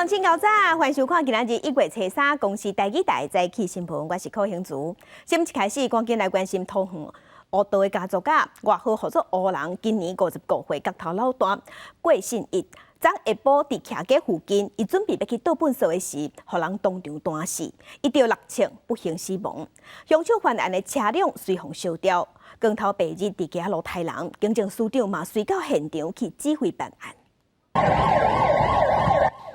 新高早，欢迎收看今仔日1月初3公司台语台早起新闻，我是柯兴竹。先一开始，赶紧来关心桃园乌道的家族甲外号号做乌人，今年55岁角头老大郭信义，昨下晡伫徛街附近，伊准备要去倒粪扫的时，互人当场弹死，伊着6枪不幸死亡。凶手犯案的车辆随风烧掉。光头白日伫街路杀人，警政署长嘛随到现场去指挥办案。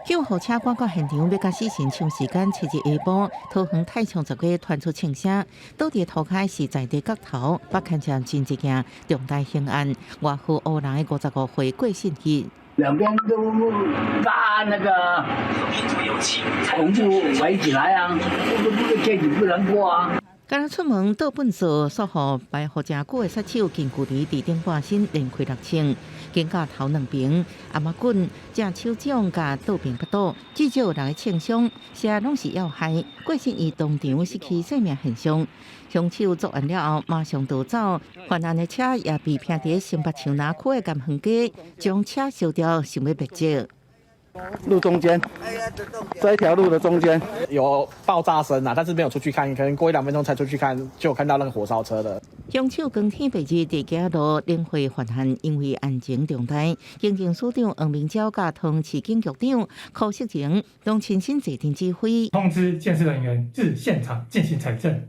救护车赶到现场，要甲死神抢时间。7日下晡，桃园太仓10街传出枪声，倒伫涂骹是在地角头，北看成真一件重大刑案。外号乌人的55岁郭信义，两边都把那个恐怖围起来啊，这你不能过啊。今日出门倒粪扫，所获白护真久的杀手，近距离伫顶半身连开6枪，肩胛头2边，阿妈棍正手掌甲倒边不倒，至少有6个轻伤，些拢是要害。郭信义当场失去生命现象，凶手作案了后马上逃走，犯案的车也被拼伫新北长南区的甘远街，将车烧掉，想要灭迹。路中间，这一条路的中间有爆炸声啊，但是没有出去看，可能过1-2分钟才出去看，就有看到那个火烧车的。凶手当天白日伫街路领回犯案，因为案情重大，警政署长黄明昭甲桃园市警局长柯锡晴拢亲身坐镇指挥，通知建设人员至现场进行采证，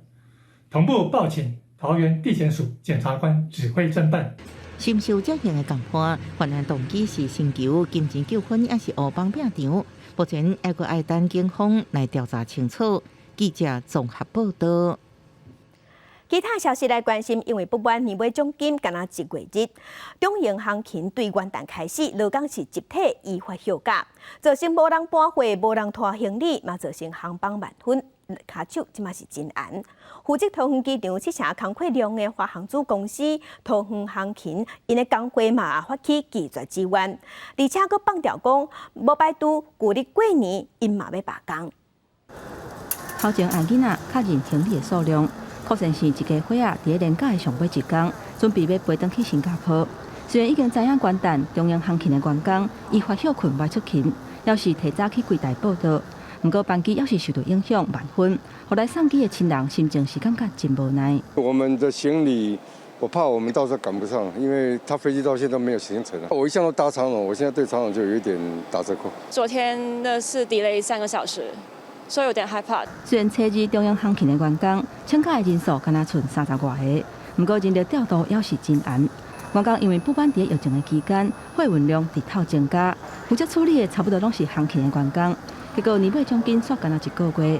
同步报请桃园地检署检察官指挥侦办。深受责任的共判，犯案动机是寻求金钱纠纷，还是乌帮拼场？目前还阁爱等警方来调查清楚。记者综合报道。其他消息来关心，因为不满年尾奖金敢若1月日，中营航勤对元旦开始，落港是集体依法休假，造成无人搬货、无人拖行李，嘛造成航班慢分。卡手即嘛是真严。负责桃园机场7成工课量的华航子公司桃园航勤，因的工会嘛发起拒绝支援，而且佫放调讲，无摆拄旧历过年，因嘛要罢工。头前案囡仔确认行李的数量，确实是一家伙仔伫年假的上尾一天，准备要飞转去新加坡。虽然已经知影元旦中央航勤的员工依法休困外出勤，要是提早去柜台报到。不过班机要是受到影响慢分，后来送机的亲人心情是感觉真无奈。我们的行李，我怕我们到时候赶不上，因为他飞机到现在都没有行程了。我一向都搭长荣，我现在对长荣就有一点打折扣。昨天的是 delay 3个小时，所以有点害怕。虽然车日中央航勤的员工请假的人数敢若剩30多个，不过人力调度也是真严。员工因为不满在疫情的期间，货运量直头增加，负责处理的差不多拢是航勤的员工。结果年尾奖金煞干那1个月，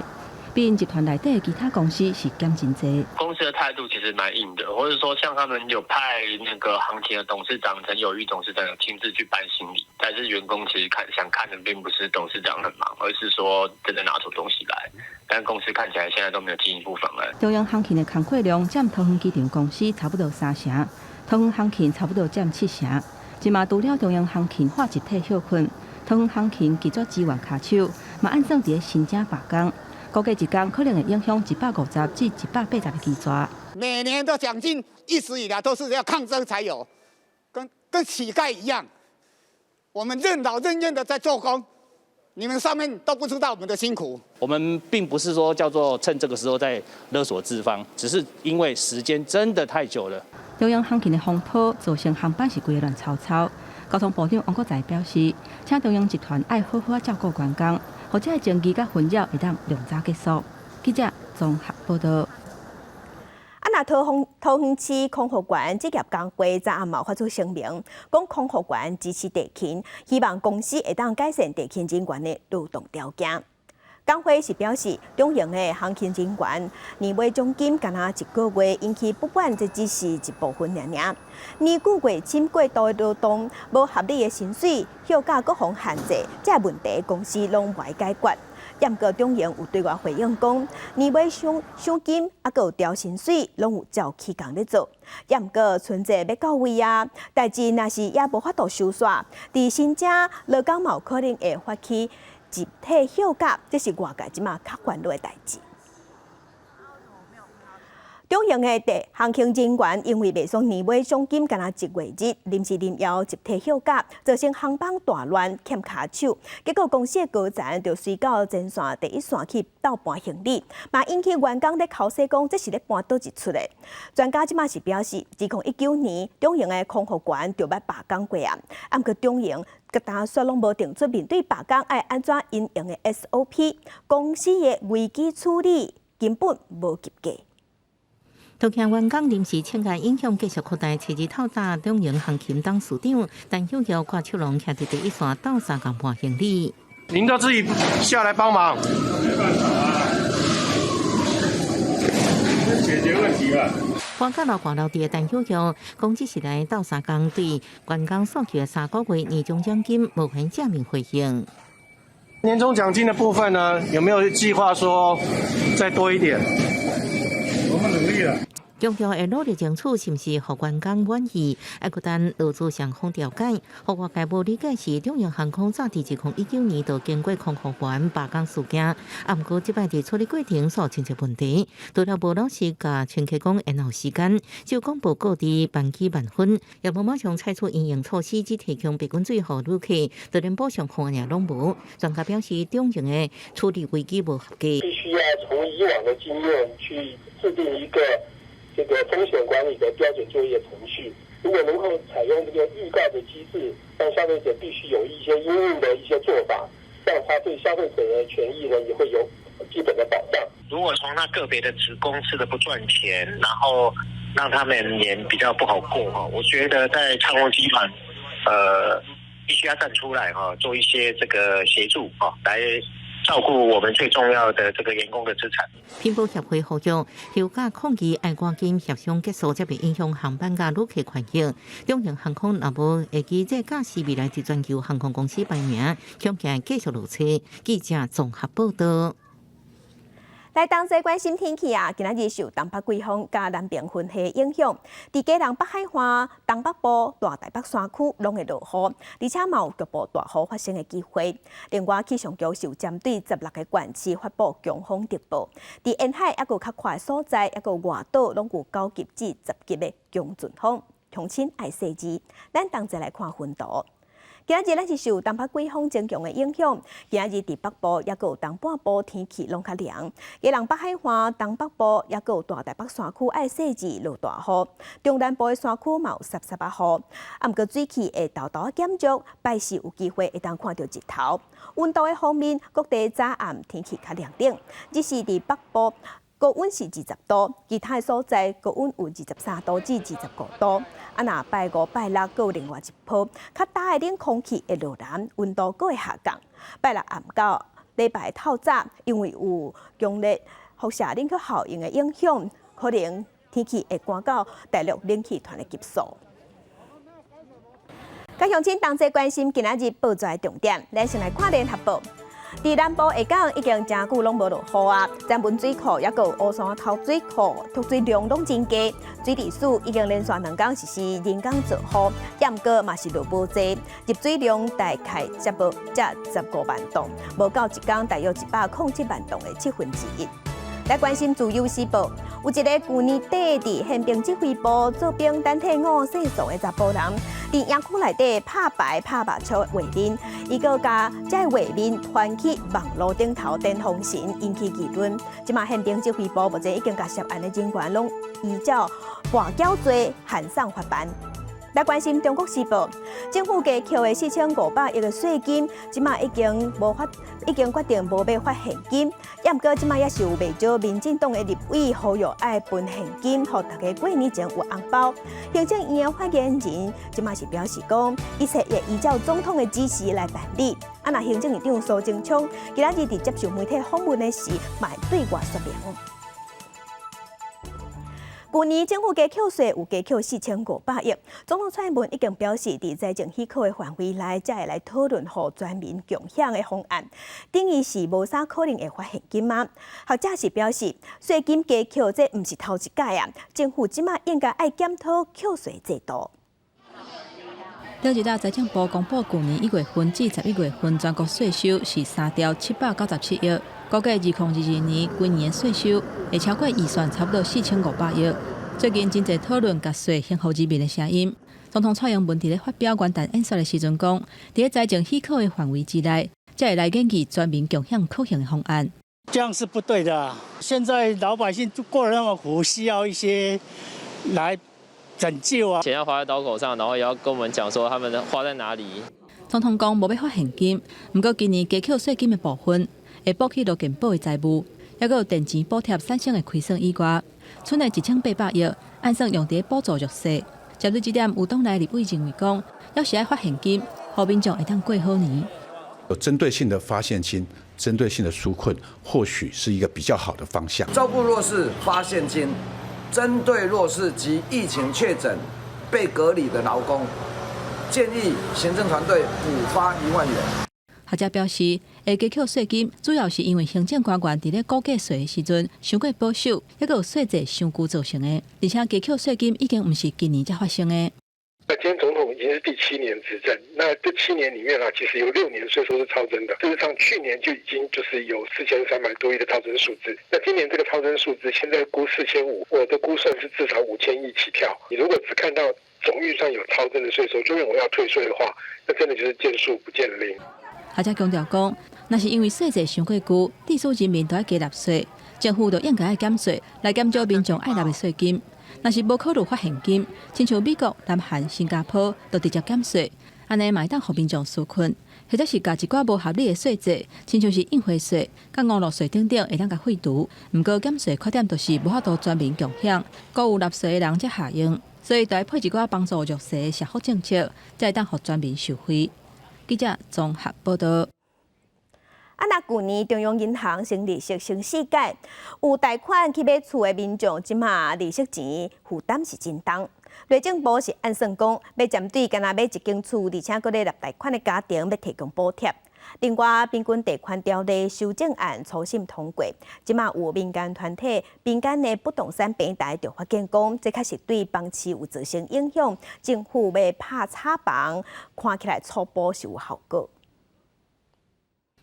比因集团内底的其他公司是减真多。公司的态度其实蛮硬的，或者说像他们有派那个航勤的董事长陈友玉董事长有亲自去搬行李，但是员工其实想看的并不是董事长很忙，而是说真的拿出东西来。但公司看起来现在都没有进一步方案。中央航勤的工课量占桃园机场公司差不多3成，桃园航勤差不多占7成。即嘛除了中央航勤化集体休困。桃园航勤拒绝支援卡手，嘛按算伫新增罢工，估计一天可能会影响150至180个机抓。每年的奖金一直以来都是要抗争才有，跟乞丐一样，我们任劳任怨的在做工，你们上面都不知道我们的辛苦。我们并不是说叫做趁这个时候在勒索资方，只是因为时间真的太久了。中央航勤的风波造成航班是规乱草草。交通部长王国材表示，请中央集团爱好好照顾员工，或者争议甲纷扰会当量早结束。记者综合报道。那桃园市空服员职业工会昨暗晡发出声明，讲空服员支持地勤，希望公司会当改善地勤人员的劳动条件。工会是表示，中营的航勤人员年尾奖金敢若1个月引起不满，这只是一部分尔。年久月深过度的劳动、无合理的薪水、休假各项限制，这问题公司拢未解决。严过中营有对外回应讲，年尾奖金还有调薪水，拢有照起工咧做。严过存在要到位啊，代志若是也无法度收煞，伫新正劳工嘛有可能会发起集体休假，这是外界即马较烦恼的代志。中中型的地航空人员因为未送年尾奖金，敢若1月日临时临邀集体休假，造成航班大乱欠卡手。结果公司的高层就随到前线第一线去倒搬行李，嘛引起员工咧口说讲这是咧搬倒一出的。专家即马是表示，2019年中型的空服员就要罢工过啊，毋过中型各单却拢无定出面对罢工爱安怎运用的 SOP， 公司的危机处理根本无及格。桃园员工临时请假影响继续扩大，七日透早中型航勤董事长陈秀瑶、郭秋龙徛伫第一线斗相共搬行李。您都自己下来帮忙，没办法啊，解决问题了。搬到老挂楼地的陈秀瑶，公司是来斗相共对员工诉求的3个月年终奖金无限正面回应。年终奖金的部分呢，有没有计划说再多一点？我们努力了。强调会努力争取，是毋是互员工满意？还佫等劳资双方调解。互外界无理解是，中型航空早伫2019年就经过空服员罢工事件，毋过即摆伫处理过程所清晰问题，除了无老实甲乘客讲延后时间，就讲报告伫班机慢分，也无马上采取应用措施，只提供避菌水互旅客，就连补偿方案也拢无。专家表示，中型的处理危机无合格，必须要从以往的经验去制定一个这个风险管理的标准作业程序。如果能够采用这个预告的机制，让消费者必须有一些因应的一些做法，让他对消费者的权益呢也会有基本的保障。如果从那个别的职工吃的不赚钱，然后让他们也比较不好过哈，我觉得在长荣集团必须要站出来哈，做一些这个协助哈，来照顾我们最重要的这个员工的资产。品保协会呼吁休假抗议爱赶紧协商结束，才袂影响航班甲旅客权益。中型航空若无会记这驾驶未来至全球航空公司排名，恐惊继续落车。记者综合报道。来同齐关心天气啊！今仔日受东北季风加南边云系影响，伫基隆北海岸、东北部、大台北山区拢会落雨，而且嘛有局部大雨发生的机会。另外，气象局受针对16个县市发布强风特报，伫沿海还有较快的所在，还有外岛拢有9级至10级的强阵风，乡亲爱细致。咱同齐来看分图。今仔日咱是受东北季风增强的影响，今仔日伫北部也有东半部天气拢较凉，基隆北海岸、东北部也有大台北山区爱细致落大雨，中南部的山区嘛有湿湿啊雨，毋过水汽会豆豆减弱，拜四有机会会当看到日头。温度的方面，各地早暗天气较凉冷，只是伫北部高温是20度，其他的所在高温有23度至25度。啊，若拜5、拜6，阁有另外一波较大的冷空气会落南，温度阁会下降。拜6暗到礼拜透早，因为有强烈辐射冷却效应的影响，可能天气会寒到大陆冷气团的级数。各乡亲同齐关心今仔日报纸的重点，咱先来看联合报。伫南部下港已经真久拢无落雨啊，江文水库也有乌山头水库脱水量拢真低，水利署已经连续2天实施人工造雨，也毋过嘛是落无济，入水量大概才15万吨，无到一天大约107万吨的1/7。来关心自由时报，有一个去年底伫宪兵指挥部做兵单体5细数的查甫人，伫营区内底拍牌拍目抽的画面，伊个甲这画面传去网络顶头电风神，引起议论。即马宪兵指挥部目前已经甲涉案的人员拢依照跋筊罪函送法办。来关心中国时报，政府加扣的4500亿的税金，即马已经决定无要发现金，也毋过即马也是有未少民进党的立委呼吁爱分现金，互大家过年前有红包。行政院的发言人即马是表示讲，一切也依照总统的指示来办理。啊，那行政院长苏贞昌今仔日伫接受媒体访问的时，嘛会对外说明。去年政府加扣税有加扣4500亿，总统蔡英文已经表示，伫财政许可的范围内，才会来讨论互全民共享的方案。等于是无啥可能会发现金吗？学者是表示，税金加扣这毋是头一届啊，政府即马应该爱检讨扣税制度。昨日财政部公布，去年1月份至11月份全国税收是3兆797亿，估计2022年规年的税收会超过预算差不多4500亿。最近真侪讨论甲税幸福人民的声音。总统蔡英文伫咧发表元旦演说的时阵讲，伫咧财政许可的范围之内，才会来研究全民共享可行的方案。这样是不对的啊！现在老百姓过得那么苦，需要一些来拯救啊！钱要花在刀口上，然后也要跟我们讲说他们花在哪里。总统讲无要发现金，不过今年加扣税金的部分会补起路健保的债务，还有电钱补贴产生的亏损以外，剩的1800亿按算用伫补助弱势。针对这点，有党内立委认为讲，要是爱发现金，互民众会当过好年。有针对性的发现金，针对性的纾困，或许是一个比较好的方向。照顾弱势发现金，针对弱势及疫情确诊被隔离的劳工，建议行政团队补发1万元。学者表示，会加扣税金，主要是因为行政官员伫咧估计税的时阵伤过保守，还有税制伤久造成的。而且加扣税金已经不是今年才发生的。那今天总统已经是第7年执政，那这7年里面啊，其实有6年税收是超增的。事实上，去年就已经就是有4300多亿的超增数字。那今年这个超增数字，现在估4500，我的估算是至少5000亿起跳。你如果只看到总预算有超增的税收，就认为要退税的话，那真的就是见树不见林。学者强调讲，那是因为税制伤过久，地主人民都要加纳税，政府就应该要减税，来减少民众爱纳的税金。若是无考虑发现金，亲像美国、南韩、新加坡都直接减税，安尼嘛当互民众纾困，或者是加一寡无合理的税制，亲像是印花税、甲网络税等等，会当甲废除。毋过减税缺点就是无法度全民共享，各有纳税的人才下用，所以就要配一寡帮助弱势的社福政策，才会当互全民受惠。记者综合报道。那去年中央银行升利息升4届，有贷款去买厝的民众，即马利息钱负担是真重。内政部是按算讲，要针对干那买一间厝，而且搁咧纳贷款的家庭，要提供补贴。另外，平均贷款条例修正案初审通过，即马有民间团体、民间的不动产平台就发现讲，这确实对房市有造成影响。政府要拍炒房，看起来初步是有效果。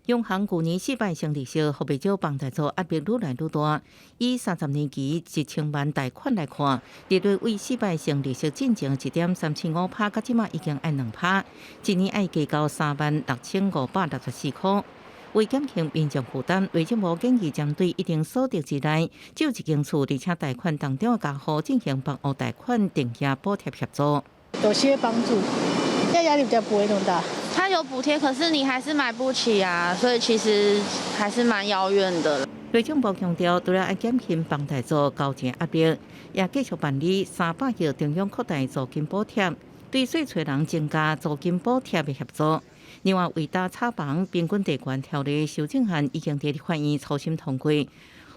央行去年4摆升利息，互未少房贷族压力愈来愈大。以30年期1000万贷款来看，利率为4摆升利息进前1.375%，到即马已经按2%，一年要加到36564块。为减轻民众负担，内政部建议针对一定所得之内，只有一间厝，而且贷款当中的家户进行房屋贷款定价补贴协助，有些帮助，但压力比较不会那么大。它有补贴，可是你还是买不起啊，所以其实还是蛮遥远的。内政部强调，除了要减轻房贷族交钱压力，也继续办理300亿中央扩大租金补贴，对税厝人增加租金补贴的协助。另外，为打炒房，平均地权条例修正案已经在立法院初审通过。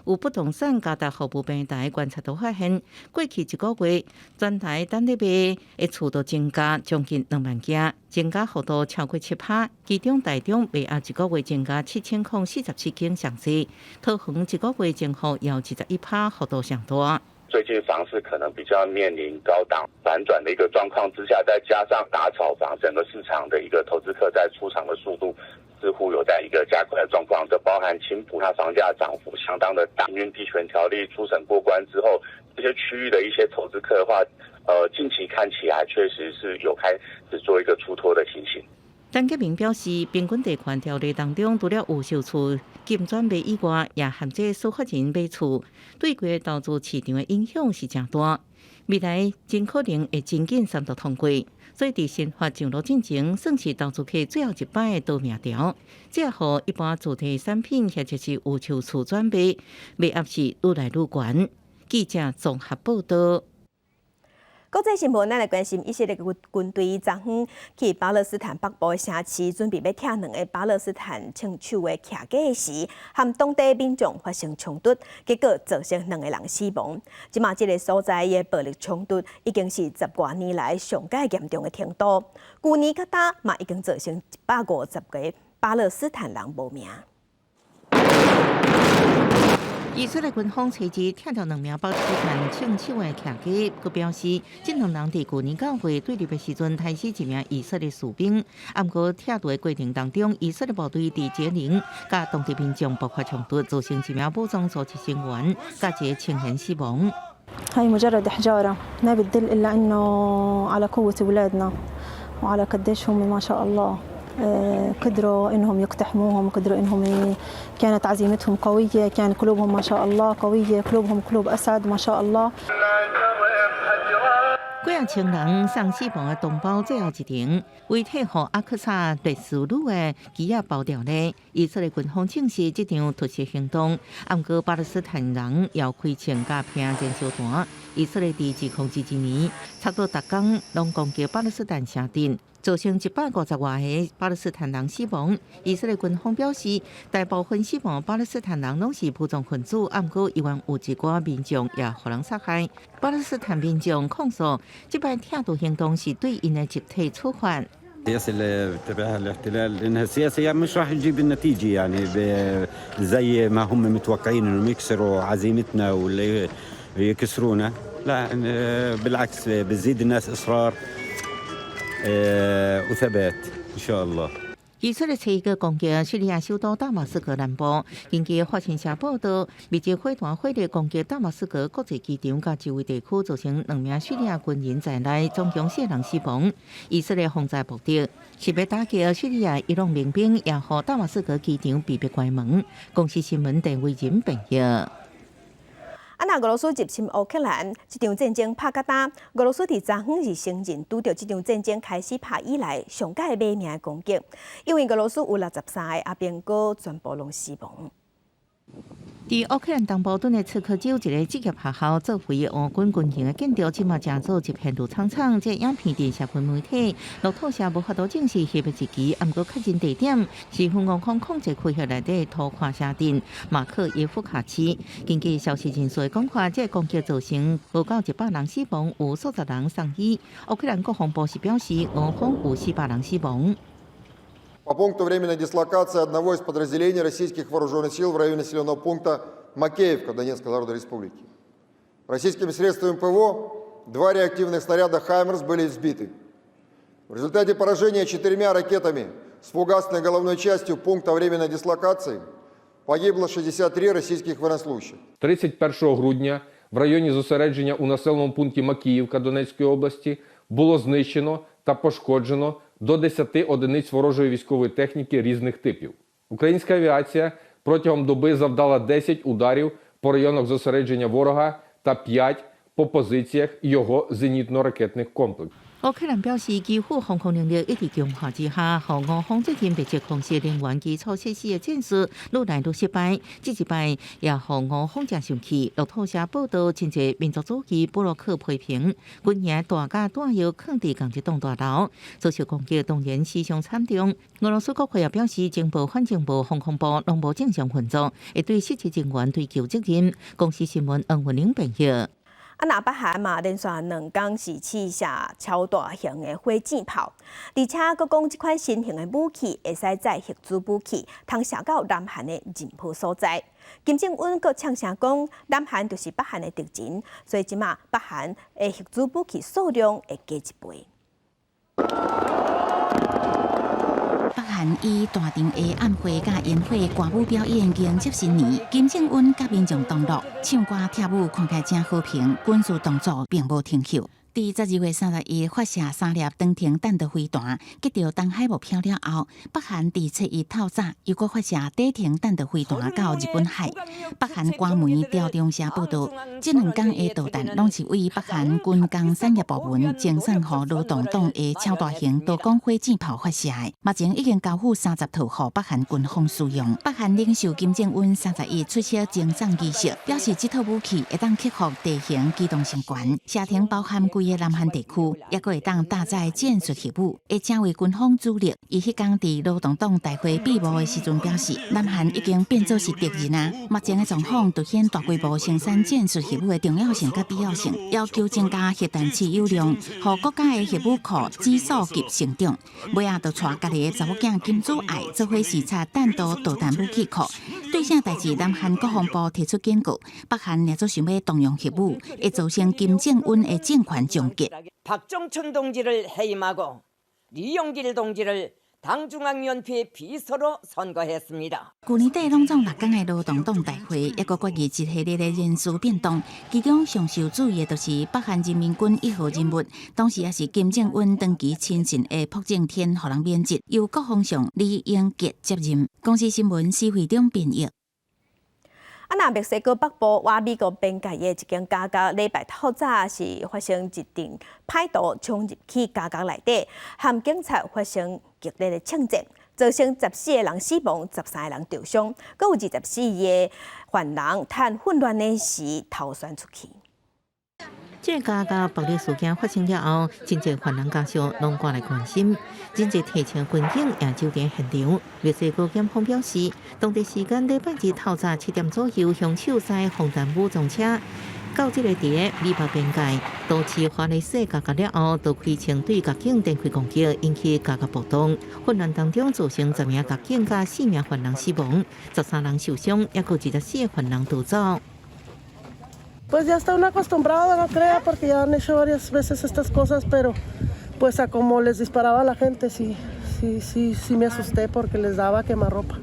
有不动产加达服务平台观察到发现，过去1个月，全台单日卖的厝都增加将近2万件，增加幅度超过7%。其中台中卖压1个月增加7047间上市，桃园1个月增幅也11%，幅度上大。最近房市可能比较面临高档反转的一个状况之下，再加上打炒房，整个市场的一个投资客在出场的速度似乎有在一个加快的状况，这包含青埔它房价涨幅相当的大，因为地权条例初审过关之后，这些区域的一些投资客的话，近期看起来确实是有开始做一个出脱的情形。陈吉明表示，平均地权条例当中，除了有售厝金转卖以外，也限制司法人买厝，对整个投资市场的影响是真大。未来真可能会真紧3读通过，所以伫新法上路进前，算是投资客最后一摆的夺命条。这也互一般主题产品或者是有售厝转卖，卖压是愈来愈悬。记者综合报道。国际新闻，咱来关心以色列军队昨昏去巴勒斯坦北部的城市，准备要拆2个巴勒斯坦枪手的徛架时，和当地民众发生冲突，结果造成2个人死亡。即马这个所在的暴力冲突已经是10多年来上界严重的程度。去年较早嘛已经造成150个巴勒斯坦人无命。以色列军方随即听到2名巴勒斯坦枪手的客机，佮表示，这2人伫去年9月对立的时阵，杀死1名以色列士兵。不过，跳渡的过程当中，以色列部队伫杰宁甲当地民众爆发冲突，造成1名武装组织成员甲1个青年死亡。هاي مجرد حجارة ما بتدل إلا إنه على قوة أولادنا وعلى قديش هم ما شاء الله قدروا إنهم يقتحموهم قدروا إنهم كانت عزيمتهم قوية كان قلوبهم ما شاء الله قوية قلوبهم قلوب أسد ما شاء الله 几啊千人送死亡的同胞最后一程，为替予阿克萨烈士女的旗仔包掉咧。以色列军方证实这场突袭行动，不过巴勒斯坦人要开枪甲拼燃烧弹。以色列伫2011年，差不多逐天拢攻击巴勒斯坦城镇，造成150外个巴勒斯坦人死亡。以色列军方表示，大部分死亡巴勒斯坦人拢是武装分子，不过依然有一寡民众也互人杀害。巴勒斯坦民众控诉，这摆跳渡行动是对因的集体处罚。 السياسة اللي تبعها الاحتلال لأنها سياسة مش راح تجيب النتيجة يعني زي ما هم متوقعين إنهم يكسروا عزيمتنا ولا يكسرونا لا بالعكس بتزيد الناس إصرار وثبات إن شاء الله. 以色列初一个攻击叙利亚首都大马士革南部。根据法新社报道，密集火团火力攻击大马士革国际机场甲周围地区，造成2名叙利亚军人在内，总共4人死亡。以色列轰炸目的是要打击叙利亚伊朗民兵，也让大马士革机场被迫关门。公司新闻电为人评价。 俄罗斯入侵乌克兰，这场战争拍甲打。俄罗斯伫昨昏是承认拄到这场战争开始拍以来上届卖命的攻击，因为俄罗斯有63个阿兵哥全部拢死亡。 伫乌克兰东部顿的茨克州一个职业学校做回乌军军营的建筑，即马正做一片路苍苍。这影片伫社群媒体，路透社无法度证实迄个日期，不过确认地点是乌俄控制区域内底土矿城镇马克耶夫卡区。根据消息人士的讲法，这攻击造成无到100人死亡，有数十人丧生。乌克兰国防部是表示，俄方有400人死亡。 По пункту временной дислокации одного из подразделений российских вооруженных сил в районе населенного пункта Макеевка Донецкой Народной Республики. Российскими средствами ПВО 2 реактивных снаряда «Хаймерс» были сбиты. В результате поражения 4 ракетами с фугасной головной частью пункта временной дислокации погибло 63 российских военнослужащих. 31 грудня в районі зосередження у населеному пункті Макіївка Донецької області було знищено та пошкоджено до 10 одиниць ворожої військової техніки різних типів. Українська авіація протягом доби завдала 10 ударів по районах зосередження ворога та 5 по позиціях його зенітно-ракетних комплексів. 乌克兰表示，基辅防空能力一直强化之下，俄方最近密集空袭能源基础设施的战术愈来愈失败。这一摆也让俄方真生气。路透社报道，真侪民族主义布洛克批评军营大架弹药放伫同一栋大楼，遭受攻击当然死伤惨重。俄罗斯国会也表示，情报、反情报、防空部拢无正常运作，会对失职人员追究责任。公司新闻黄文玲评价。 那北韩嘛，连续2天是试射超大型的火箭炮，而且佫讲这款新型的武器会使载核子武器，通射到南韩的任何所在。金正恩佫呛声讲，南韩就是北韩的敌人，所以即马北韩的核子武器数量会加1倍。 北韩以大场的暗会甲烟火歌舞表演迎接新年，金正恩甲民众同乐唱歌跳舞，看起来真好评。军事动作并无停休。 伫12月31发射3粒长程弹道飞弹，击到东海目标了后，北韩伫初一透早又搁发射短程弹道飞弹到日本海。北韩官媒朝中社报道，这2天的导弹拢是为北韩军工产业部门精选予劳动党的超大型多管火箭炮发射的。目前已经交付30套予北韩军方使用。北韩领袖金正恩31出席征战仪式，表示这套武器会当克服地形机动性悬，射程包含规的南韩地区，也阁会当搭载战术核武，会成为军方主力。伊迄天伫劳动党大会闭幕的时阵表示，南韩已经变做是敌人啊！目前的状况凸显大规模生产战术核武的重要性甲必要性，要求增加核弹持有量，互国家的核武库指数级成长。尾仔就带家己的查某囝金珠爱做伙视察弹道导弹武器库。对啥代志，南韩国防部提出警告，北韩若做想要动用核武，会造成金正恩的政权终结。 박정천 동지를 해임하고 리용길 동지를 당중앙위원회 비서로 선거했습니다. 去年底拢总6天的劳动党大会，一个决议一系列的人事变动，其中上受注意的就是北韩人民军1号人物，当时也是金正恩长期亲近的朴正天，予人免职，由国防相李英杰接任。公司新闻施会长编译。 那墨西哥北部哇美国边界的一间家家，礼拜透早是发生一场歹徒冲入去家家内底，和警察发生激烈的枪战，造成14个人死亡，13个人受伤，阁有24个犯人趁混乱的时逃窜出去。 这家家暴力事件发生了后，真侪犯人家属拢赶来关心，真侪提前军警也就伫现场。墨西哥检方表示，当地时间礼拜日透早7点左右，凶手载防弹武装车到这个伫个美北边界，多次华雷士家家了后，就开枪对家警展开攻击，引起家家暴动。混乱当中造成10名家警加4名犯人死亡，13人受伤，也有24个犯人逃走。 Pues ya está uno acostumbrado, no crea, porque ya han hecho varias veces estas cosas, pero pues a como les disparaba a la gente, sí me asusté porque les daba quemarropa.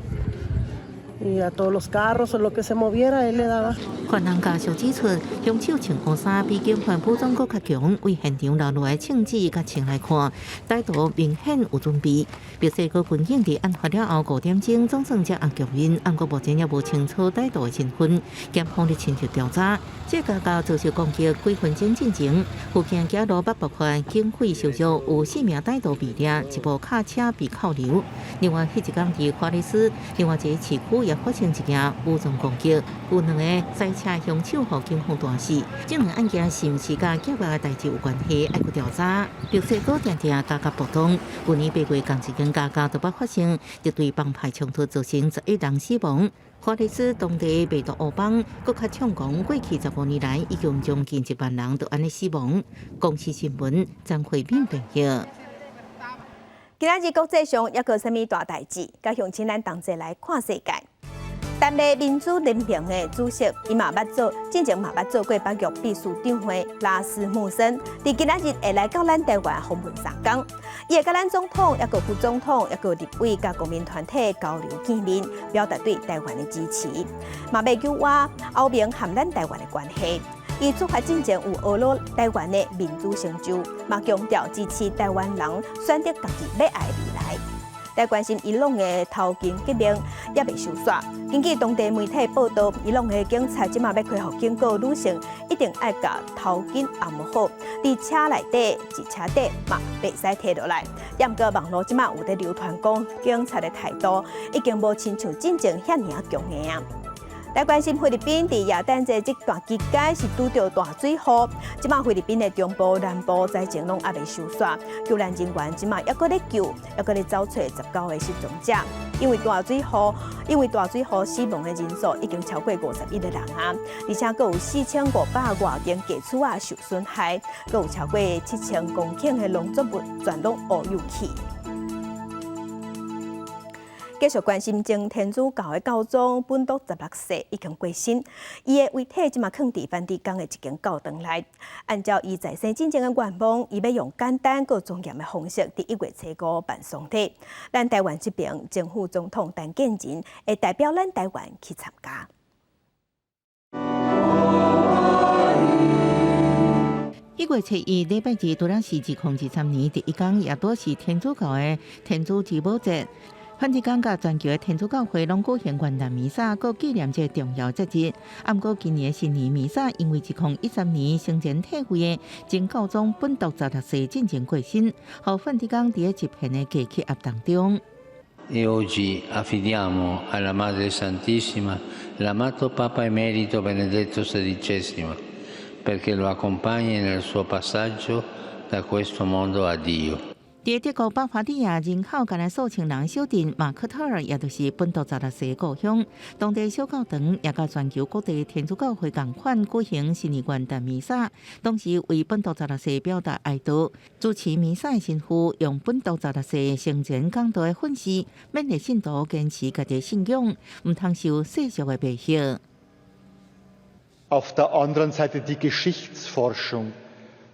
Y a todos los carros o lo que se moviera, él le daba. 犯人家属指出，凶手穿乌衫比警方武装更较强，为现场留落来枪支甲枪来看，歹徒明显有准备。墨西哥军警伫案发了后5点钟总算才按局面，不过目前也无清楚歹徒的身份，检方咧深入调查。这家家遭受攻击几分钟进前，附近街路北爆发警匪相撞，有4名歹徒被抓，1部卡车被扣留。另外，迄一天伫华利斯另外一个市区也发生一件武装攻击，有2个赛车凶手互警方断死。这2个案件是毋是甲劫案的代志有关系？爱去调查。墨西哥常常家家暴动，去年8月同一间家家就发生一对帮派冲突，造成11人死亡。华利斯当地梅毒乌邦，搁较唱讲，过去15年来，已经将近1万人都安尼死亡。公司新闻张惠敏报道。今仔日国际上还有啥物大代志？甲乡亲咱同齐来看世界。台北民主联盟的主席，伊嘛捌做，之前嘛捌做过北约秘书长会拉斯穆森，伫今仔日会来到咱台湾访问3天。伊会甲咱总统、也个副总统、也个立委甲国民团体交流见面，表达对台湾的支持，嘛要求我欧盟和咱台湾的关系。伊出发之前有俄罗台湾的民主成就，嘛强调支持台湾人选择家己要爱的未来。在关心伊朗的头巾革命也未收煞。根据当地媒体报道，伊朗的警察即马要开互警告女性，一定要甲头巾按摩好，伫车内底、伫车底嘛袂使摕落来。也毋过网络即马有在流传讲，警察的态度已经无亲像真正遐尔强硬啊。来关心菲律宾伫亚丹这段期间是拄到大水雨，即马菲律宾的中部、南部灾情拢还未收煞，救援人员即马还搁咧救，还搁咧找找19个失踪者。因为大水雨死亡的人数已经超过51个人啊，而且搁有4500多间家厝啊受损害，搁有超过7000公顷的农作物全拢乌有去。继续关心前天主教的教宗本笃16世已经过身，伊的遗体即马放伫梵蒂冈的一间教堂内。按照伊在生之前的愿望，伊要用简单又庄严的方式，伫1月初5办丧礼。咱台湾这边政府总统陈建仁会代表咱台湾去参加。1月初1礼拜日，拄则是2023年第一天，也都是天主教的天主之母节。梵蒂冈甲全球的天主教会拢举行元旦弥撒，佮纪念这重要节日。不过今年的新年弥撒，因为2013年生前退位的前教宗本笃16世进前过身，互梵蒂冈伫一片的假期压当中。E oggi affidiamo alla Madre Santissima l'amato Papa Emerito Benedetto XVI perché lo accompagni nel suo passaggio da questo mondo a Dio。在德国巴伐利亚人口近来数千人小镇马克特尔，也就是本笃扎勒西故乡，当地小教堂也甲全球各地天主教会同款举行新年元旦弥撒，同时为本笃扎勒西表达哀悼。主持弥撒的神父用本笃扎勒西生前讲道的训示，勉励信徒坚持家己信仰，唔通受世俗的威胁。Auf der anderen Seite die Geschichtsforschung,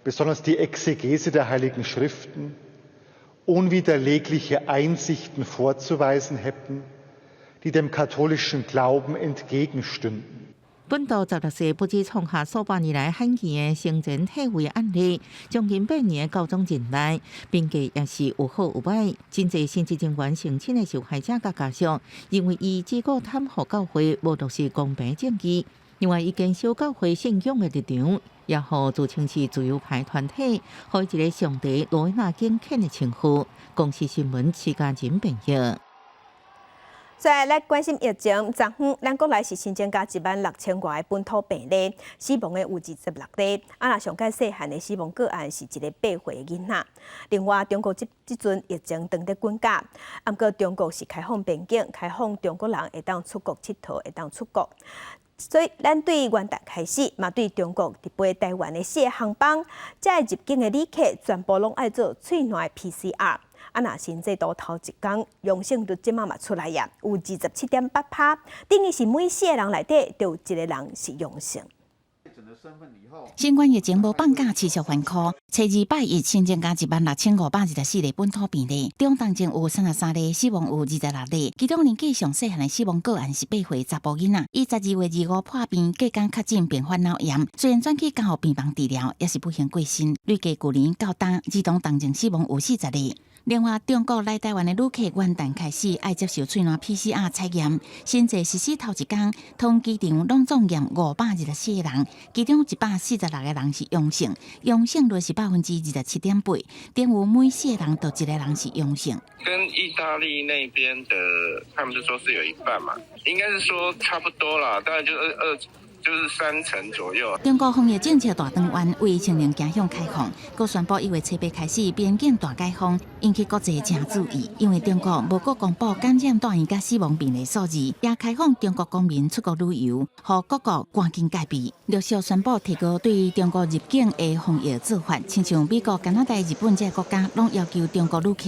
besonders die Exegese der Heiligen Schriften.unwiderlegliche Einsichten vorzuweisen hätten, die dem katholischen Glauben entgegenstünden. 本笃扎勒西不止创下数百年来罕见的生前退位案例，将近8年的高宗进来，评价也是有好有歹。真侪神职人员成亲的受害者甲家属，认为伊只顾袒护教会，无落实公平正义。另外，伊坚守教会信仰的立场，也互自称是自由派团体，互一个上帝罗威纳敬恳的称呼。公视新闻徐家仁编译。再来关心疫情，昨昏咱国内是新增加16000多个本土病例，死亡的有26例。若上届细汉的死亡个案是一个8岁的囡仔。另外，中国即阵疫情当在滚价，不过中国是开放边境，开放中国人会当出国佚佗，会当出国。所以，咱对元旦开始，嘛对中国直飞台湾的4个航班，才入境的旅客全部拢爱做喙内 PCR。若新制度头一天阳性率即马嘛出来呀，有27.8%，等于是每4个人内底就有1个人是阳性。新冠疫情无放假，持续反扩。初二拜一新增加16524例本土病例，中当前有33例，死亡有26例。其中年纪上细汉的死亡个案是8岁查甫囡仔，伊12月25破病，隔天确诊并发脑炎，虽然转去监护病房治疗，也是不幸过身。累计去年到今，儿童当前死亡有40例。另外，中国来台湾的旅客元旦开始爱接受喙内 PCR 采验，新制实施头一天，同机场拢总验524个人，其中146个人是阳性，阳性率是27.8%，等于每4个人都1个人是阳性。跟意大利那边的，他们就说是有一半嘛，应该是说差不多啦，大概就是30%左右。中国防疫政策大转弯，为清零走向开放，佮宣布1月7日开始边境大解封，引起国际正注意。因为中国无佮公布感染大院甲死亡病例数字，也开放中国公民出国旅游，互各国赶紧戒备。陆续宣布提高对中国入境的防疫做法，亲像美国、加拿大、日本这些国家，拢要求中国旅客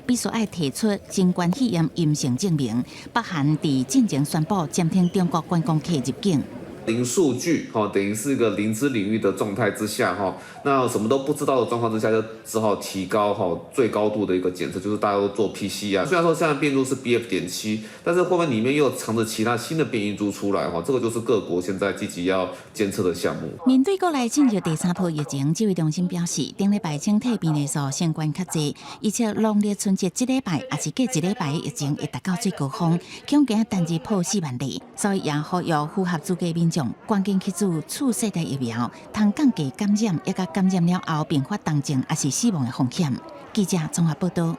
必须要提出新冠肺炎阴性证明。北韩伫进前宣布暂停中国观光客入境。零数据，等于是一个零知领域的状态之下，那什么都不知道的状况之下，就只好提高最高度的一个检测，就是大家都做 PCR。虽然说现在变株是 BF.7，但是会不会里面又藏着其他新的变异株出来？这个就是各国现在积极要监测的项目。面对国内进入第3波疫情，指挥中心表示，顶礼拜整体病例数相关较济，而且农历春节1礼拜也是隔1礼拜的疫情会达到最高峰，恐惊单日破4万例，所以也呼吁符合资格民众赶紧去做次世代疫苗，通降低感染，也甲感染了后并发重症也是死亡的风险。记者综合报道。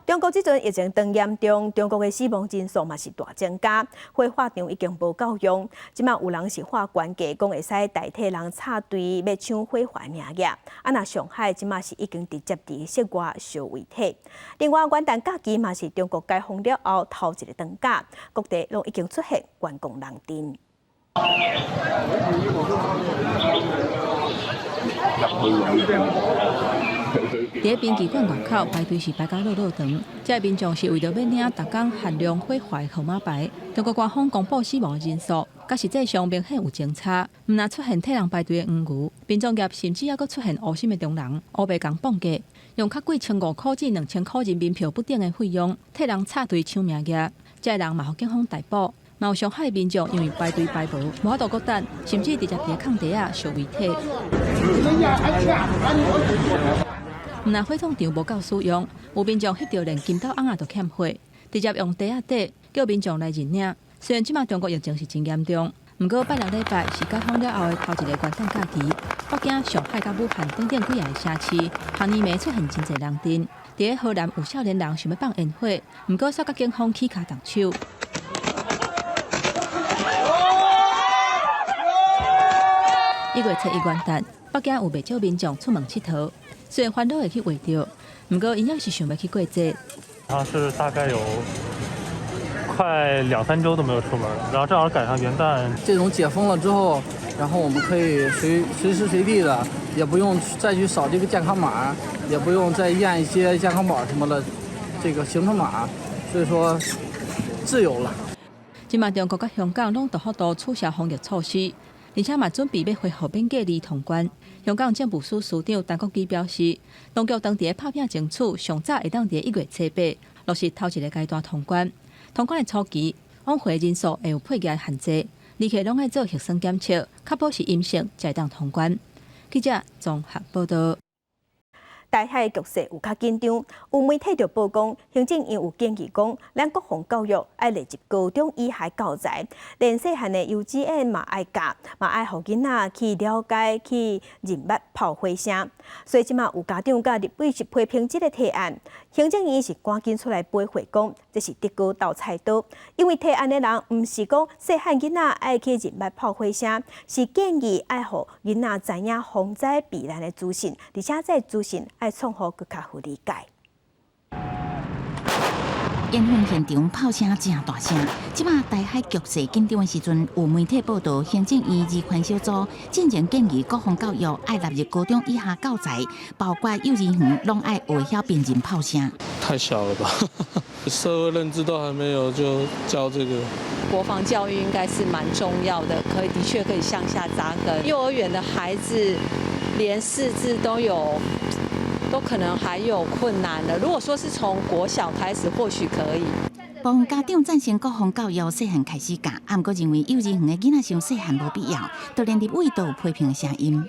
中国即阵疫情当严重，中国的死亡人数嘛是大增加，火化场已经无够用。即马有人是画悬架，讲会使代替人插队要抢火化名额。若上海即马是已经直接伫室外烧遗体。另外，元旦假期嘛是中国解封了后头一个长假，各地拢已经出现观光人阵。伫殡仪馆外口排队是排到落长，这民众是为着要领逐工限量火化的号码牌。中国官方公布死亡的人数，甲实际上明显有前差。毋但出现替人排队的黄牛，殡葬业甚至还佫出现无心的中人，乌白共绑架，用较贵1500块至2000块人民票不等的费用，替人插队抢名额。这人嘛，互警方逮捕。嘛有上海民众因为排队排无，无法度搁等，甚至直接伫空地啊烧遗体。毋但火葬场无够使用，有民众翕到连金斗翁也都欠火，直接用地底叫民众来认领。虽然即马中国疫情是真严重，毋过拜6礼拜是解封了后的头一个元旦假期，北京、上海甲武汉等几个城市，行年暝出现真侪人阵。伫河南有少年人想要放烟火，毋过煞甲警方起骹动手。1月初1元旦，北京有不少民众出门佚佗，虽然烦恼会去为着，不过因也是想要去过节。他是大概有快2、3周都没有出门了，然后正好赶上元旦。这种解封了之后，然后我们可以随时随地的，也不用再去扫这个健康码，也不用再验一些健康宝什么的这个行程码，所以说自由了。今嘛中国甲香港拢大幅度取消防疫措施，而且嘛准备要恢复免隔离通关。香港政府司司长陈国基表示，当局当地拍拼争取上早会当伫1月初8落实头一个阶段通关。通关的初期，往回人数会有配额限制，旅客拢爱做核酸检测，确保是阴性才会当通关。记者综合报道。台海局势有较紧张，有媒体就曝光，行政院有建议讲，咱国防教育爱列入高中以下教材，连细汉的幼稚园嘛爱教，嘛爱互囡仔去了解去认捌炮火声。所以即马有家长甲立委是批评这个提案，行政院是赶紧出来回回讲，这是得高倒菜刀，因为提案的人毋是讲细汉囡仔爱去认捌炮火声，是建议爱互囡仔知影防灾避难的资讯，而且这资讯爱创好更较好理解。演训现场炮声真大声，即马台海局势紧张的时阵，有媒体报道，行政院二环小组进前建议国防教育爱纳入高中以下教材，包括幼儿园拢爱会晓辨认炮声。太小了吧，社会认知都还没有就教这个。国防教育应该是蛮重要的，的确可以向下扎根。幼儿园的孩子连识字都可能还有困难的。如果说是从国小开始，或许可以。部分家长赞成国防教育细汉开始教，不过认为幼儿园的囡仔上细汉无必要，就连立委都有批评的声音。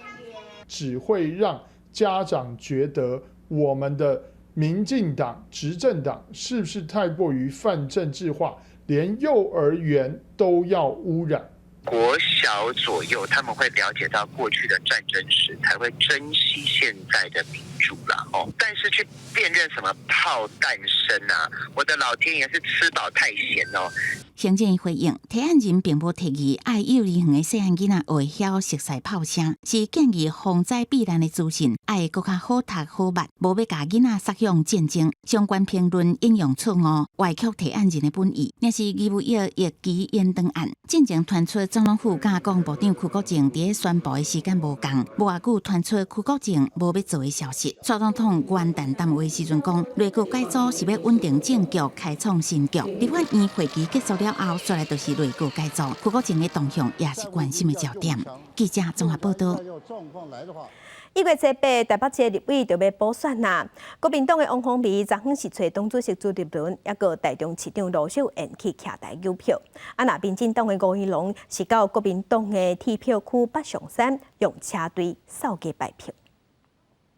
只会让家长觉得我们的民进党执政党是不是太过于泛政治化，连幼儿园都要污染。国小左右，他们会了解到过去的战争史，才会珍惜现在的民主啦。但是去辨认什么炮弹声啊，我的老天爷，是吃饱太闲哦。行政院回应，提案人并无提议爱幼儿园的细汉囡仔会晓熟悉炮声，是建议防灾避难的资讯爱更较好读好捌，无要甲囡仔杀向战争。相关评论引用错误，歪曲提案人的本意，那是义务役役期延长案。进前传出总统府甲国防部长邱国正伫宣布的时间无同，无偌久传出邱国正无要做的消息。蔡总统元旦谈话时阵讲，内阁改组是要稳定政局，开创新局。立法院会期结束了后，再来就是内阁改组。邱国正的动向也是关心的焦点。记者综合报道。1月初8，台北市立委就要补选啦。国民党的王宏维昨昏是找党主席朱立伦，也个台中市长罗秀燕去徛台邮票。那民进党的吴怡农是到国民党的铁票区北上山，用车队扫街拜票。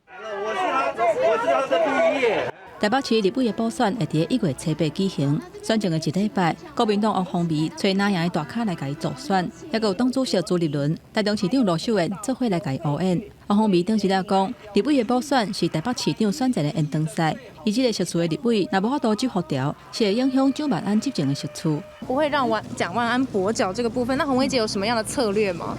我是他的第一页。台北市立委的补选会伫1月初8举行，选前的一礼拜，国民党王宏维找南洋的大咖来甲伊助选，也有党主席朱立伦、台中市长罗秀燕做伙来甲伊応援。王宏维当时咧讲，立委的补选是台北市长选战的延长赛，以这个特殊的立委，若无法度守护条，是会影响蒋万安执政的实处。不会让蒋万安跛脚这个部分，那洪薇姐有什么样的策略吗？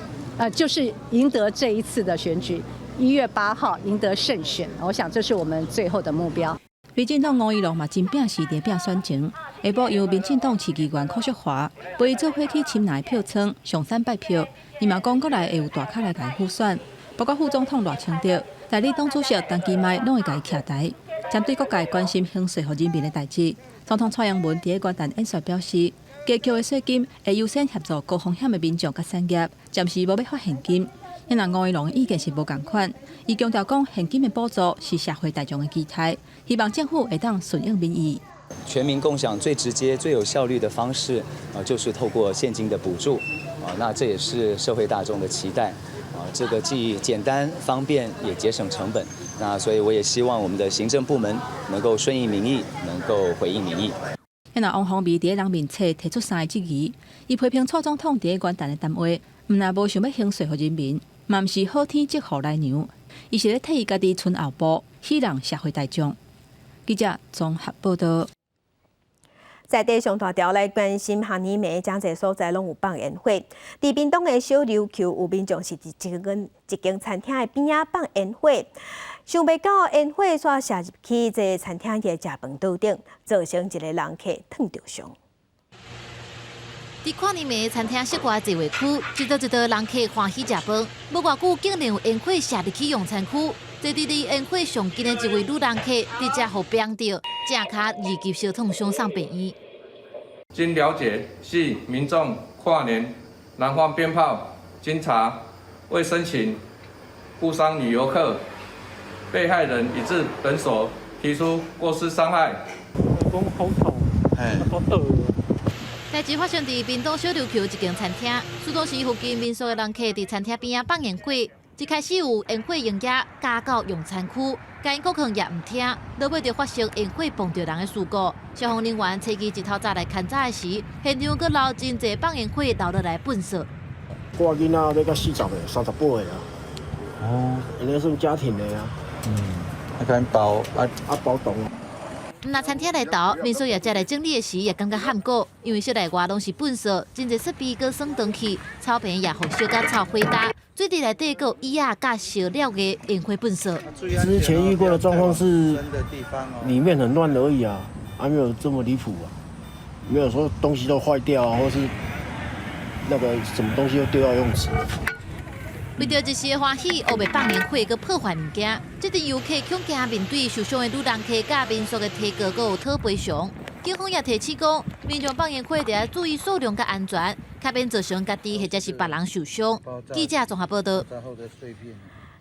就是赢得这一次的选举，1月8号赢得胜选，我想这是我们最后的目标。民进党吴怡农嘛真拼死伫拼选情，下晡由民进党市议员柯淑华陪伊做伙去深南票仓上山拜票，伊嘛讲国内会有大咖来甲伊辅选，包括副总统赖清德、代理党主席陈其迈拢会甲伊徛台。针对各界关心兴税和人民的代志，总统蔡英文伫元旦演说表示，加扣的税金会优先协助高风险的民众甲产业，暂时无要发现金。因为吴怡农意见是无共款，伊强调讲现金的补助是社会大众的期待，希望政府会当顺应民意。全民共享最直接、最有效率的方式，就是透过现金的补助，那这也是社会大众的期待，这个既简单方便，也节省成本。那所以我也希望我们的行政部门能够顺应民意，能够回应民意。因为王宏维伫人民册提出3个质疑，伊批评蔡总统伫元旦的谈话，毋但无想要兴税互人民。嘛毋是好天即雨来娘，伊是咧替伊家己存后补，希望社会大众。记者综合报道。在地上大条来关心下年暝真侪所在拢有放烟火。伫屏东的小琉球，有民众是伫一间餐厅的边仔放烟火，想袂到烟火煞射入去这餐厅的食饭桌顶，造成一个人客烫着伤。伫跨年暝餐厅室外座位区，一道人客欢喜食饭，无偌久竟然有烟火射入去用餐区。坐伫离烟火上近的一位女人客，伫遮互冰着，正脚二级烧烫伤送病院。经了解，系民众跨年燃放鞭炮，经查未申请误伤女游客，被害人已至本所提出过失伤害。讲好痛，好饿。代志发生伫屏东小琉球一间餐厅，苏州市附近民宿的人客伫餐厅边仔放烟火，一开始有烟火营业加到用餐区，甲因顾客也唔听，落尾就发生烟火碰到人的事故。消防人员初期一头早来勘查的时，现场阁留真侪放烟火留落来粪扫。我囡仔要到40个、38个啊。哦，因个算家庭的啊。看包包栋。那餐厅内头，民宿业者来整理的时也感觉罕过，因为室内外拢是粪扫，真侪设备阁算长去，草坪也互烧甲草灰搭，水池内底阁椅仔甲烧了的烟火粪扫。之前遇过的状况是里面很乱而已啊，还没有这么离谱啊，没有说东西都坏掉啊，或是那个什么东西都丢到泳池。为着一时的欢喜，黑白放烟火佮破坏物件，这阵游客恐惊面对受伤的女人客甲民宿的提告，佮有讨赔偿。警方也提醒讲，民众放烟火得要注意数量佮安全，较免造成家己或者是别人受伤。记者综合报道。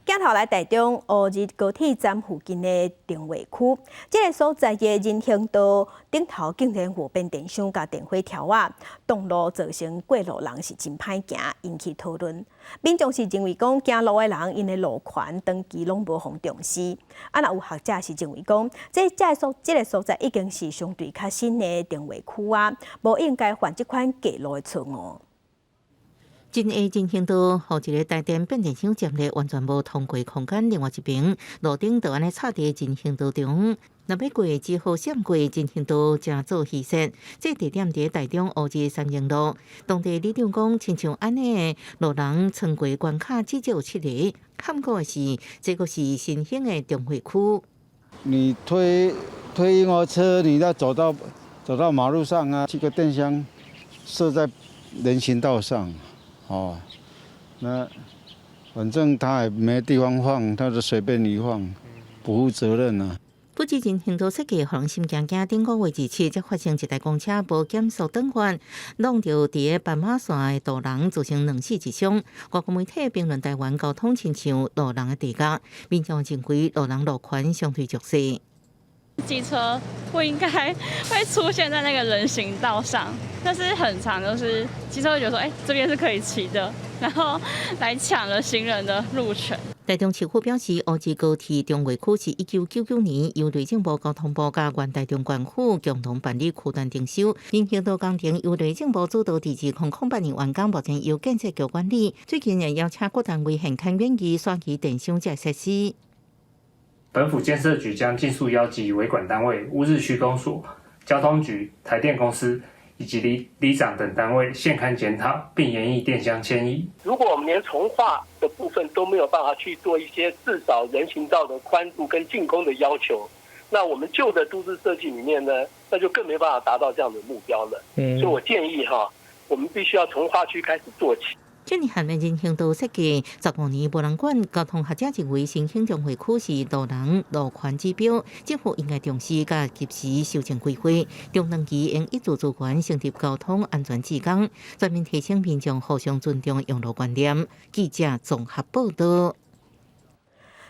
镜头来台中乌日高铁站附近的定位区，这个所在的人行道顶头竟然有变电箱甲电火条啊，道路造成过路人是真歹行，引起讨论。民众是认为讲行路的人因的路权长期拢无互重视，啊，若有学者是认为讲，这个所在已经是相对较新的定位区啊，无应该犯这款过路的错误。真A人行道，互一个台电变电箱站立完全无通过空间，另外一边路顶就安尼插伫人行道中，若要过只好闪过人行道，才做牺牲。这地点伫台中乌日三营路，当地里长讲，亲像安尼的路人穿过关卡至少有7个。坎坷的是，这个是新兴的中会区。你推婴儿车，你要走到马路上啊，这个电箱设在人行道上。哦，那反正他也没地方放，他就随便你放，不负责任啊。不止人行道设计互人心惊惊，顶个月27日才发生一台公车无减速转弯，弄到伫个斑马线的道人，造成2死1伤。外国媒体评论台湾交通亲像路人的地界，民众认为路人路权相对弱势。机车不应该会出现在那个人行道上，但是很常就是机车会觉得说，这边是可以骑的，然后来抢了行人的路权。台中市府表示，乌日高铁中卫区是1999年由内政部、交通部甲原台中县府共同办理区段征收，人行道工程由内政部主导伫2008年完工，目前由建设局管理。最近也邀请各单位现勘愿意刷起电箱这设施。本府建设局将尽速邀集维管单位、乌日区公所、交通局、台电公司以及里长等单位现勘检讨，并研议电箱迁移。如果我们连重划的部分都没有办法去做一些至少人行道的宽度跟净空的要求，那我们旧的都市设计里面呢，那就更没办法达到这样的目标了。所以我建议我们必须要从划区开始做起。这年限的人行道设计15年无人管，交通学者认为新兴中会区是路人路权指标，政府应该重视甲及时修正规划，中长期应挹注资源成立交通安全志工，全面提升民众互相尊重用路观念。记者综合报道。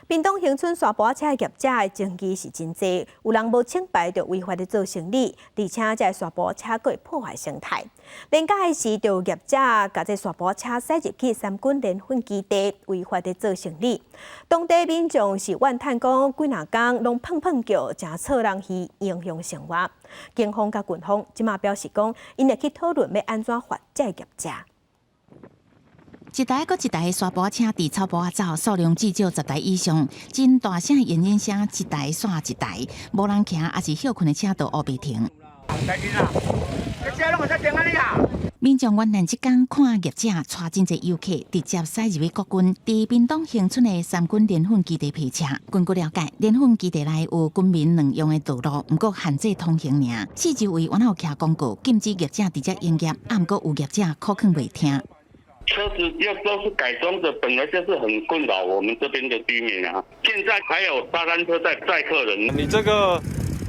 屏东恒春沙坡车业者的争议是真多，有人无清白就违法的做生意，而且这沙坡车佫会破坏生态。连假的时，就有业者甲这沙坡车驶入去三军联粉基地，违法的做生意。当地民众是怨叹讲，几若工拢碰叫，真错人去影响生活。警方甲军方即马表示讲，因会去讨论要安怎罚这业者。一台搁一台的沙坡车伫草坡走，数量至少10台以上，真大声的演声，一台煞一台，无人行，也是休困的车都乌白停。民众原来即天看业者带真侪游客直接驶入去国军伫屏东恒春的三军联训基地配车。根据了解，联训基地内有军民两用的道路，毋过限制通行尔。四周围完后徛广告，禁止业者直接营业，毋过有业者可肯袂听。车子要都是改装的，本来就是很困扰我们这边的居民啊。现在还有沙滩车在载客人，你这个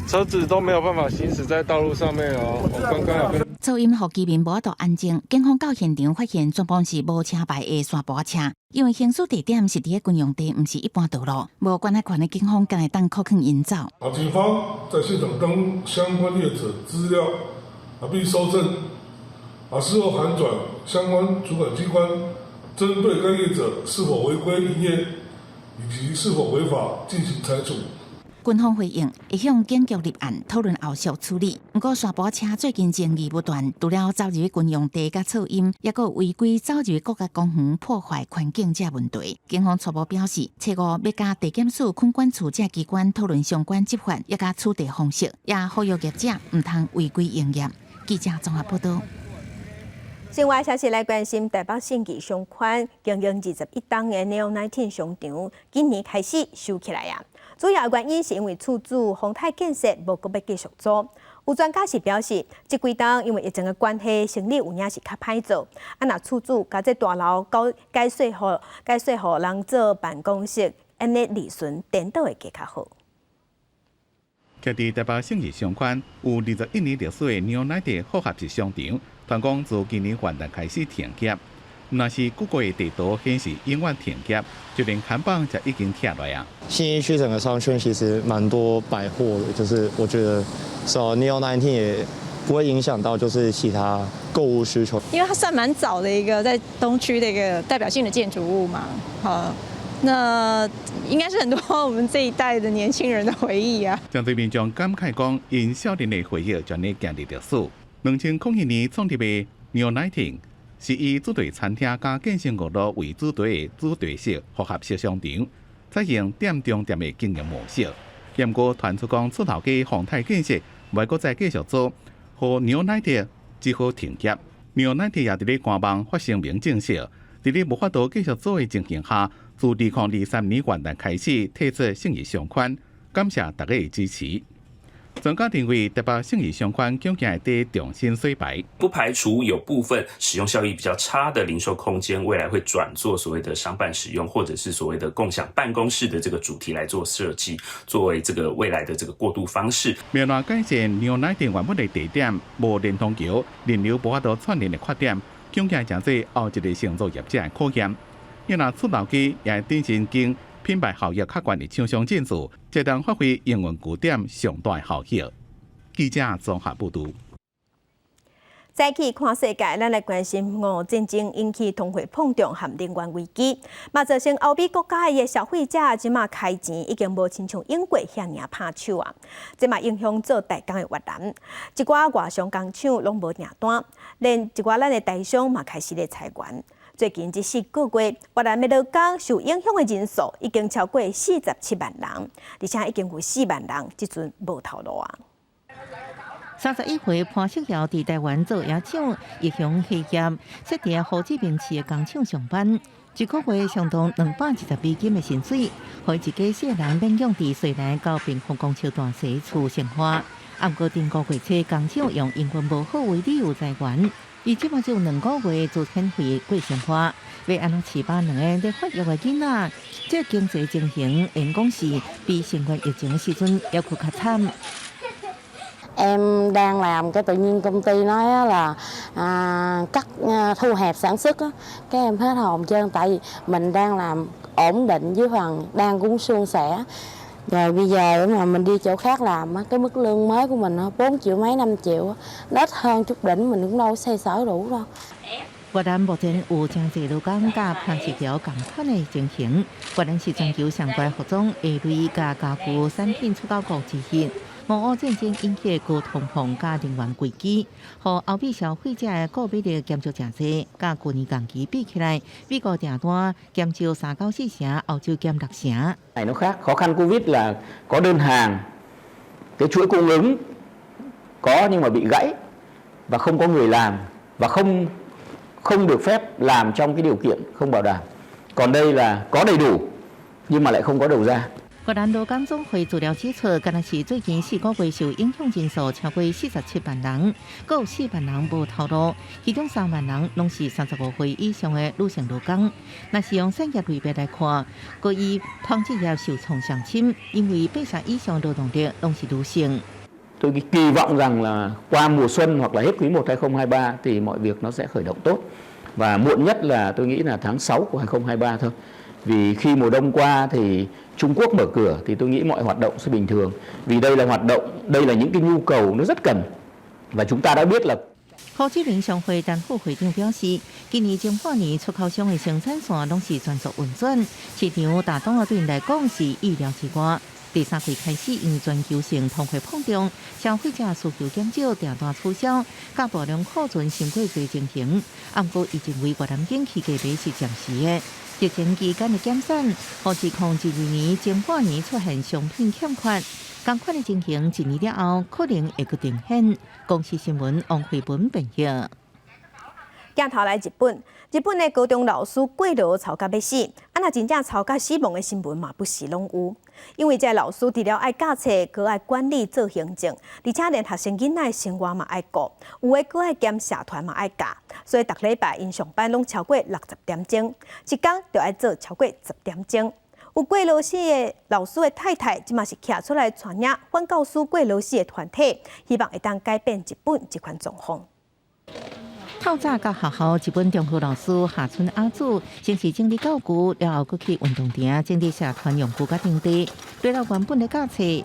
车子都没有办法行驶在道路上面哦。我刚刚有跟噪音互居民无法度安静，警方到现场发现全部是无车牌的山坡车，因为行驶地点是伫个军用地，毋是一般道路，无管辖权的警方敢会当可肯引走。警方在现场当相关业者资料并收证，事后函转相关主管机关，针对该业者是否违规营业以及是否违法进行裁处。军方回应会向警局立案，讨论后续处理。不过，山坡车最近争议不断，除了走入军用地甲噪音，也有违规走入国家公园破坏环境这问题。警方初步表示，初五要甲地检署、控管处这机关讨论相关执法，也甲处理方式，也呼吁业者毋通违规营业。记者综合报道。另外消息来关心台北县旗商圈经营21档的 Neo19 商场，今年开始收起来呀。主要原因是因为厝主宏泰建设无阁要继续租。有专家是表示，这几档因为疫情的关系，生意有影是较歹做。若厝主甲这大楼改税互人做办公室，安尼利润颠倒会加较好。徛伫台北县旗商圈有21年历史的 Neo19 复合式商场，传讲自今年元旦开始停业。那是谷歌的地图显示永远停业，就连看板就已经拆落啊。信义区整个商圈其实蛮多百货的，就是我觉得Neo19也不会影响到就是其他购物需求，因为它算蛮早的一个在东区的一个代表性的建筑物嘛，那应该是很多我们这一代的年轻人的回忆啊。将对民众感慨讲，因少年的回忆将你建立历史。2002年创立的 Neo19。是以主题餐厅加健身娱乐为主题的主题式复合式商场，采用店中店的经营模式。不过传出讲厝头家宏泰建设袂阁再继续做，和 Neo19 只好停业。Neo19也伫咧官网发声明证实，伫咧无法度继续做的情形下，自2023年元旦开始退出信义商圈，感谢大家的支持。专家认为，台北信义商圈究竟会得重新洗牌，不排除有部分使用效益比较差的零售空间，未来会转做所谓的商办使用，或者是所谓的共享办公室的这个主题来做设计，作为这个未来的这个过渡方式。苗栗改善Neo19原本的地点无连通桥，人流无法度串联的缺点，恐惊成为后一个承租业者的考验。因若厝头机也展现经品牌效益较悬的厂商进驻，才能发挥营运据点上大的效益。记者综合报道。早起看世界，咱来关心俄乌战争引起通货膨胀和能源危机，嘛造成欧美国家的消费者即马开钱已经无亲像英国遐尔拍手啊！这嘛影响做代工的越南，一寡外商工厂拢无订单，连一寡咱的台商嘛开始咧裁员。最近这4个月，越南的劳工受影响的人数已经超过47万人，而且已经有4万人即阵无头路啊。31岁潘锡尧伫台湾做野厂，一向企业设伫胡志明市的工厂上班，一个月相当210美金的薪水，互一家4人免用伫瑞来到平福港桥大西厝生活。不过顶个月初，工厂用营运无好为理由裁员。伊即马只有2个月就遣回过生活，要安怎饲饱2个在发育的囡仔？这经济情形，因讲是比新冠疫情的时阵要搁较惨。Em đang làm cái tự nhiên công ty nói là cắt thu hẹp sản xuất á, cái em hết hồn trơn tại vì mình đang làm ổn định với phần đang cũng suôn sẻ. Rồi bây giờ mà mình đi chỗ khác làm cái mức lương mới của mình 4 triệu mấy 5 triệu, ít hơn chút đỉnh mình cũng đâu có xoay sở đủ đâu. 越南目前有真侪劳工甲潘锡尧共款的情形。越南是全球上大服装、鞋类甲家具产品出口国之一。俄乌战争引起高通膨甲能源危机，和欧美消费者的购买力减少真侪。甲去年同期比起来，美国订单减少3.4成，欧洲减6成。Này nó khác, khó khăn Covid là có đơn hàng, cái chuỗi cung ứng có nhưng mà bị gãy và không có người làm và không được phép làm trong cái điều kiện không bảo đảm. Còn đây là có đầy đủ nhưng mà lại không có đầu ra. 越南罗港总会资料指出，甘乃是最近4个月受影响人数超过47万人，各有4万人无头路，其中3万人拢是35岁以上的女性劳工。若是用产业类别来看，各以纺织业受创上深，因为80以上劳动力拢是女性。 Tôi kỳ vọng rằng là qua mùa xuân hoặc là hết quý 1 2023 thì mọi việc nó sẽ khởi động tốt. Và muộn nhất là tôi nghĩ là tháng 6 của 2023 thôi. Vì khi mùa đông qua thì Trung Quốc mở cửa thì tôi nghĩ mọi hoạt động sẽ bình thường. Vì đây là hoạt động, đây là những cái nhu cầu nó rất cần. Và chúng ta đã biết là 柯志明商会单副会长表示，今年前半年出口商的生产线拢是全速运转，市场大多对因来讲是意料之外。 第3季开始，因为全球性通货膨胀、消费者需求减少，订单促销，加大量库存升过侪情形。不过，伊认为越南景气价格是暂时的。疫情期间的减产，导致2012年前半年出现商品欠缺。同款的情形1年了后，可能会佫呈现。公司新闻王慧文报道。 镜头来日本，日本的高中老师过劳吵甲要死，若真正吵甲死亡的新闻嘛不时拢有。因为这老师除了爱教册，佮爱管理做行政，而且连学生囡仔的生活嘛爱顾，有诶佮爱兼社团嘛爱教，所以逐礼拜因上班拢超过60点钟，一天就爱做超过10点钟。有过劳死的老师的太太，即嘛是徛出来传领反教师过劳死的团体，希望会当改变日本这款状况。 透早到学校，日本中学老师下村阿祖先是整理教具，然后佮去运动场整理社团用具甲场地。对了原本的教册，佮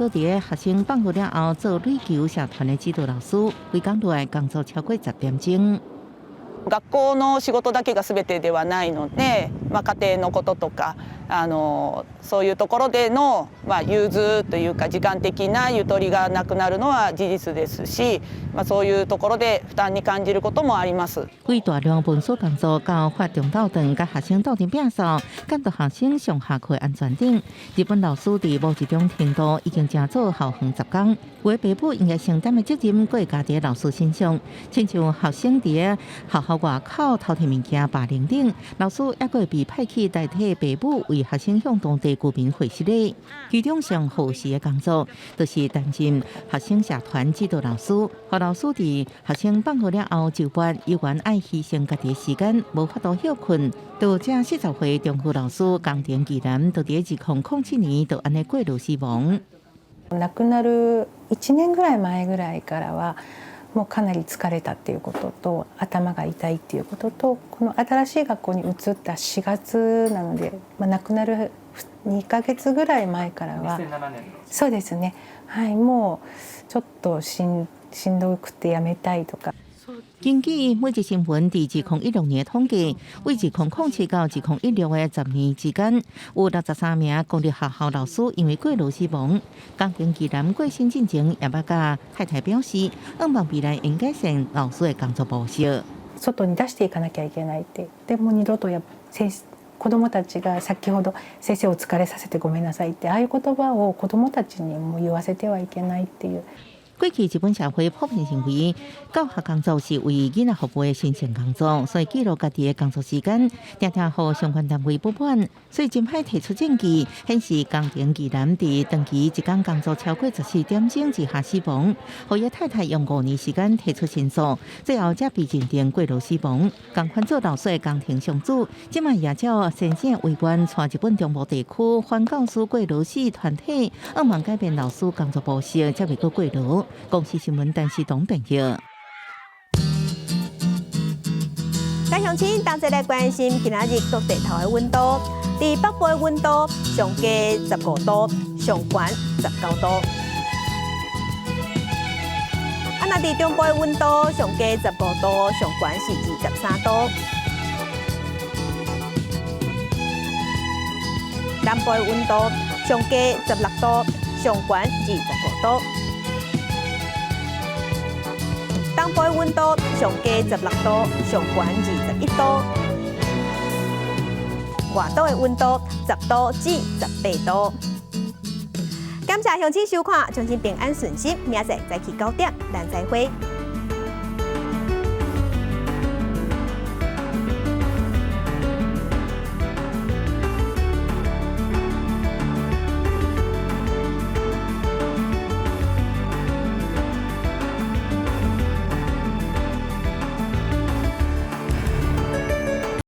伫学生放学了后做垒球社团的指導老師，規工落來工作超過10點鐘。 学校の仕事だけが全てではないので、家庭のこととかそういうところでの融通というか時間的なゆとりがなくなるのは事実ですし、そういうところで負担に感じることもあります。為大量文書工作到法中鬥陣，甲學生鬥陣拼數，監督學生上下課安全等，日本老師佇某一種程度已經正做校園10工。有的父母應該承擔的責任，佫會加喺老師身上，親像學生佇學校外口偷摕物件、霸凌等，老師也會被派去代替父母為學生向當地居民回失禮。其中上後事的工作，就是擔任學生社團指導老師，和老師佇學生放學了後就班，有緣愛犧牲家己的時間，無法度休困。到這40歲中學老師工田紀男，就喺2007年就安尼過勞死亡。亡くなる1年ぐらい前ぐらいからはもうかなり疲れたっていうことと頭が痛いっていうこととこの新しい学校に移った4月なので、亡くなる2ヶ月ぐらい前からはそうですね、はい、もうちょっとしんどくてやめたいとか。 根據每日新聞伫2016年的統計，為2007到2016的10年之間，有63名公立學校老師因為過勞死亡。工田紀男過身之前，也捌甲太太表示，希望未來應改善老師的工作模式。外に出していかなきゃいけないって。でも二度と子どもたちが先ほど先生お疲れさせてごめんなさいってああいう言葉を子どもたちにも言わせてはいけないっていう。 過去日本社會普遍認為，教學工作是為囡仔服務的神聖工作，所以記錄家己的工作時間，常常互相關單位不滿。所以真歹提出證據，顯示工田紀男伫長期一天工作超過14點鐘之下死亡。互伊太太用5年時間提出申訴，最後才被認定過勞死亡。共款做老師的工田上主，即賣也照先生委員帶日本中部地區反教師過勞死團體，希望改變老師工作模式，才袂閣過勞。 公司新聞電視董朋友，家鄉親，同齊來關心今仔日各地頭的溫度。伫北部的溫度上加15度，上懸19度。若伫中部的溫度上加15度，上懸是23度。南部的溫度上加16度，上懸25度。 東部的溫度上加16度，上懸21度；外島的溫度10度至18度。感谢乡亲收看，相信平安顺心，明仔载早起9点，咱再会。